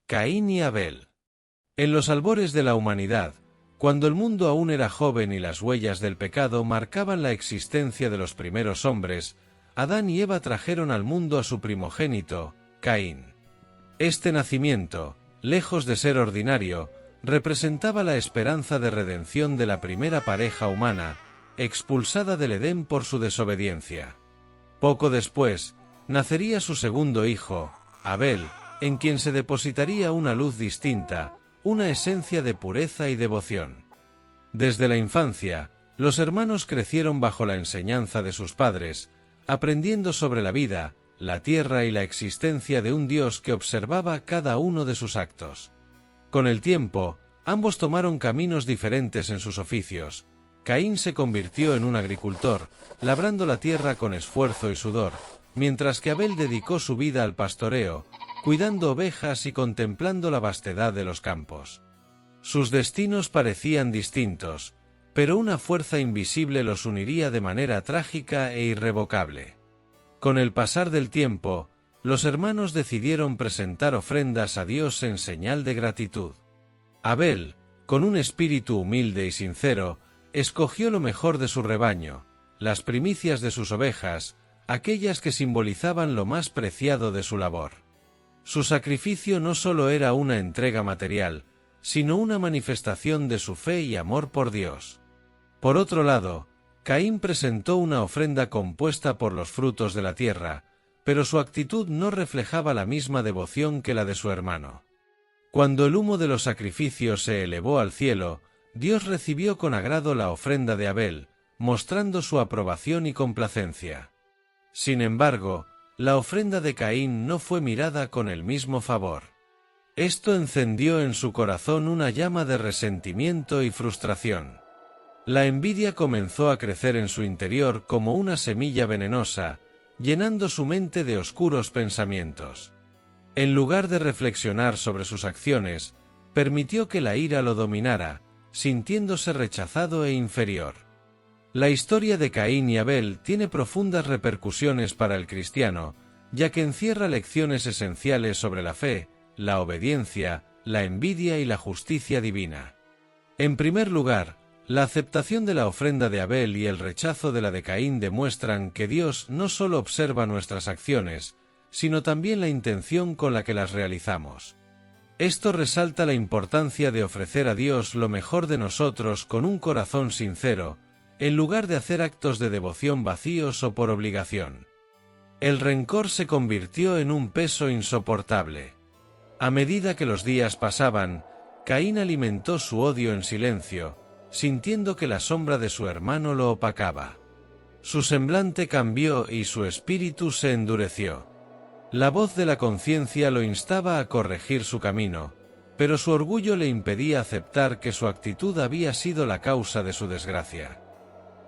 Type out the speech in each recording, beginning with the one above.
Caín y Abel. En los albores de la humanidad, cuando el mundo aún era joven y las huellas del pecado marcaban la existencia de los primeros hombres, Adán y Eva trajeron al mundo a su primogénito, Caín. Este nacimiento, lejos de ser ordinario, representaba la esperanza de redención de la primera pareja humana, expulsada del Edén por su desobediencia. Poco después, nacería su segundo hijo, Abel, en quien se depositaría una luz distinta, una esencia de pureza y devoción. Desde la infancia, los hermanos crecieron bajo la enseñanza de sus padres, aprendiendo sobre la vida, la tierra y la existencia de un Dios que observaba cada uno de sus actos. Con el tiempo, ambos tomaron caminos diferentes en sus oficios. Caín se convirtió en un agricultor, labrando la tierra con esfuerzo y sudor, mientras que Abel dedicó su vida al pastoreo, cuidando ovejas y contemplando la vastedad de los campos. Sus destinos parecían distintos, pero una fuerza invisible los uniría de manera trágica e irrevocable. Con el pasar del tiempo, los hermanos decidieron presentar ofrendas a Dios en señal de gratitud. Abel, con un espíritu humilde y sincero, escogió lo mejor de su rebaño, las primicias de sus ovejas, aquellas que simbolizaban lo más preciado de su labor. Su sacrificio no solo era una entrega material, sino una manifestación de su fe y amor por Dios. Por otro lado, Caín presentó una ofrenda compuesta por los frutos de la tierra, pero su actitud no reflejaba la misma devoción que la de su hermano. Cuando el humo de los sacrificios se elevó al cielo, Dios recibió con agrado la ofrenda de Abel, mostrando su aprobación y complacencia. Sin embargo, la ofrenda de Caín no fue mirada con el mismo favor. Esto encendió en su corazón una llama de resentimiento y frustración. La envidia comenzó a crecer en su interior como una semilla venenosa, llenando su mente de oscuros pensamientos. En lugar de reflexionar sobre sus acciones, permitió que la ira lo dominara, sintiéndose rechazado e inferior. La historia de Caín y Abel tiene profundas repercusiones para el cristiano, ya que encierra lecciones esenciales sobre la fe, la obediencia, la envidia y la justicia divina. En primer lugar, la aceptación de la ofrenda de Abel y el rechazo de la de Caín demuestran que Dios no solo observa nuestras acciones, sino también la intención con la que las realizamos. Esto resalta la importancia de ofrecer a Dios lo mejor de nosotros con un corazón sincero, en lugar de hacer actos de devoción vacíos o por obligación. El rencor se convirtió en un peso insoportable. A medida que los días pasaban, Caín alimentó su odio en silencio, sintiendo que la sombra de su hermano lo opacaba. Su semblante cambió y su espíritu se endureció. La voz de la conciencia lo instaba a corregir su camino, pero su orgullo le impedía aceptar que su actitud había sido la causa de su desgracia.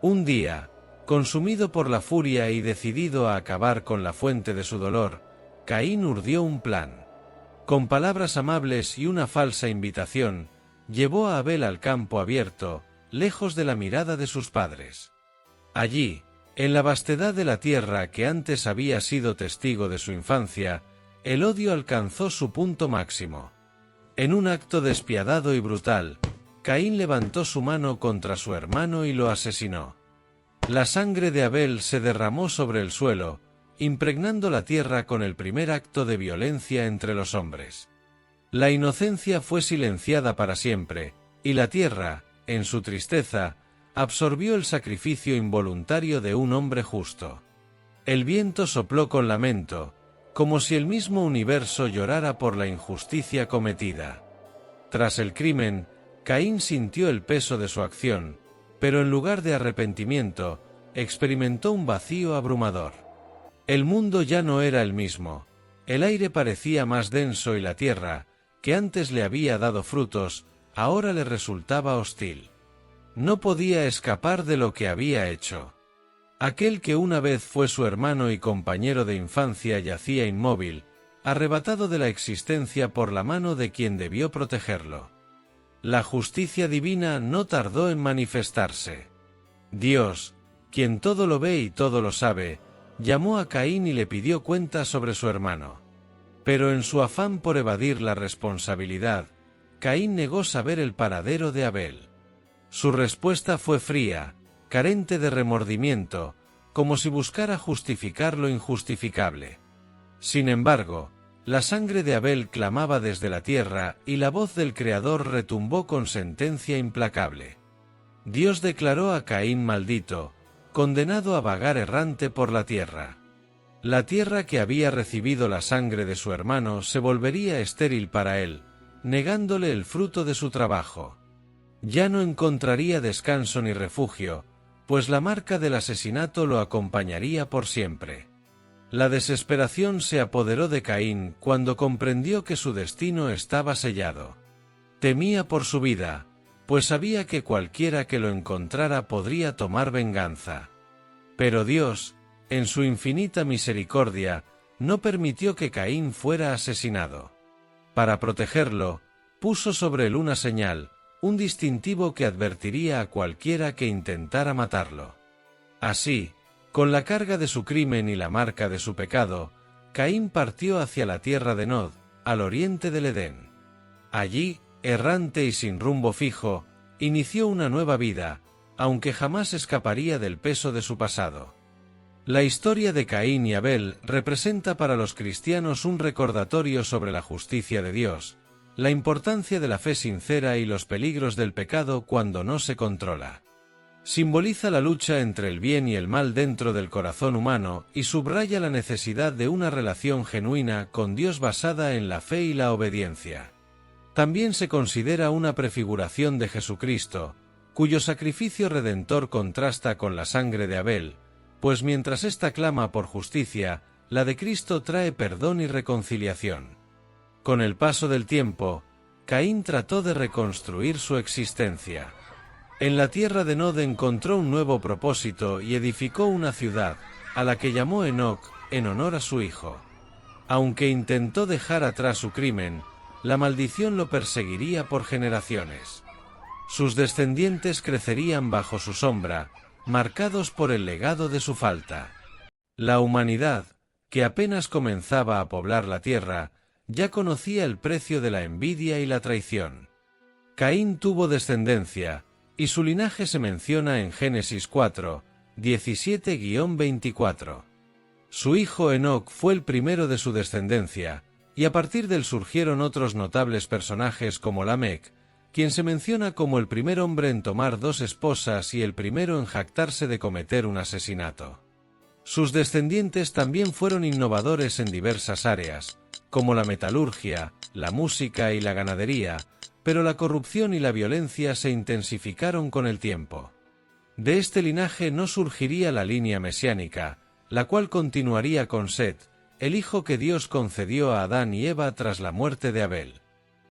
Un día, consumido por la furia y decidido a acabar con la fuente de su dolor, Caín urdió un plan. Con palabras amables y una falsa invitación, llevó a Abel al campo abierto, lejos de la mirada de sus padres. Allí, en la vastedad de la tierra que antes había sido testigo de su infancia, el odio alcanzó su punto máximo. En un acto despiadado y brutal, Caín levantó su mano contra su hermano y lo asesinó. La sangre de Abel se derramó sobre el suelo, impregnando la tierra con el primer acto de violencia entre los hombres. La inocencia fue silenciada para siempre, y la tierra, en su tristeza, absorbió el sacrificio involuntario de un hombre justo. El viento sopló con lamento, como si el mismo universo llorara por la injusticia cometida. Tras el crimen, Caín sintió el peso de su acción, pero en lugar de arrepentimiento, experimentó un vacío abrumador. El mundo ya no era el mismo, el aire parecía más denso y la tierra, que antes le había dado frutos, ahora le resultaba hostil. No podía escapar de lo que había hecho. Aquel que una vez fue su hermano y compañero de infancia yacía inmóvil, arrebatado de la existencia por la mano de quien debió protegerlo. La justicia divina no tardó en manifestarse. Dios, quien todo lo ve y todo lo sabe, llamó a Caín y le pidió cuentas sobre su hermano. Pero en su afán por evadir la responsabilidad, Caín negó saber el paradero de Abel. Su respuesta fue fría, carente de remordimiento, como si buscara justificar lo injustificable. Sin embargo, la sangre de Abel clamaba desde la tierra y la voz del Creador retumbó con sentencia implacable. Dios declaró a Caín maldito, condenado a vagar errante por la tierra. La tierra que había recibido la sangre de su hermano se volvería estéril para él, negándole el fruto de su trabajo. Ya no encontraría descanso ni refugio, pues la marca del asesinato lo acompañaría por siempre. La desesperación se apoderó de Caín cuando comprendió que su destino estaba sellado. Temía por su vida, pues sabía que cualquiera que lo encontrara podría tomar venganza. Pero Dios, en su infinita misericordia, no permitió que Caín fuera asesinado. Para protegerlo, puso sobre él una señal, un distintivo que advertiría a cualquiera que intentara matarlo. Así, con la carga de su crimen y la marca de su pecado, Caín partió hacia la tierra de Nod, al oriente del Edén. Allí, errante y sin rumbo fijo, inició una nueva vida, aunque jamás escaparía del peso de su pasado. La historia de Caín y Abel representa para los cristianos un recordatorio sobre la justicia de Dios, la importancia de la fe sincera y los peligros del pecado cuando no se controla. Simboliza la lucha entre el bien y el mal dentro del corazón humano y subraya la necesidad de una relación genuina con Dios basada en la fe y la obediencia. También se considera una prefiguración de Jesucristo, cuyo sacrificio redentor contrasta con la sangre de Abel, pues mientras ésta clama por justicia, la de Cristo trae perdón y reconciliación. Con el paso del tiempo, Caín trató de reconstruir su existencia. En la tierra de Nod encontró un nuevo propósito y edificó una ciudad, a la que llamó Enoc, en honor a su hijo. Aunque intentó dejar atrás su crimen, la maldición lo perseguiría por generaciones. Sus descendientes crecerían bajo su sombra, marcados por el legado de su falta. La humanidad, que apenas comenzaba a poblar la tierra, ya conocía el precio de la envidia y la traición. Caín tuvo descendencia, y su linaje se menciona en Génesis 4, 17-24. Su hijo Enoc fue el primero de su descendencia, y a partir de él surgieron otros notables personajes como Lamec, quien se menciona como el primer hombre en tomar 2 esposas y el primero en jactarse de cometer un asesinato. Sus descendientes también fueron innovadores en diversas áreas, como la metalurgia, la música y la ganadería, pero la corrupción y la violencia se intensificaron con el tiempo. De este linaje no surgiría la línea mesiánica, la cual continuaría con Set, el hijo que Dios concedió a Adán y Eva tras la muerte de Abel.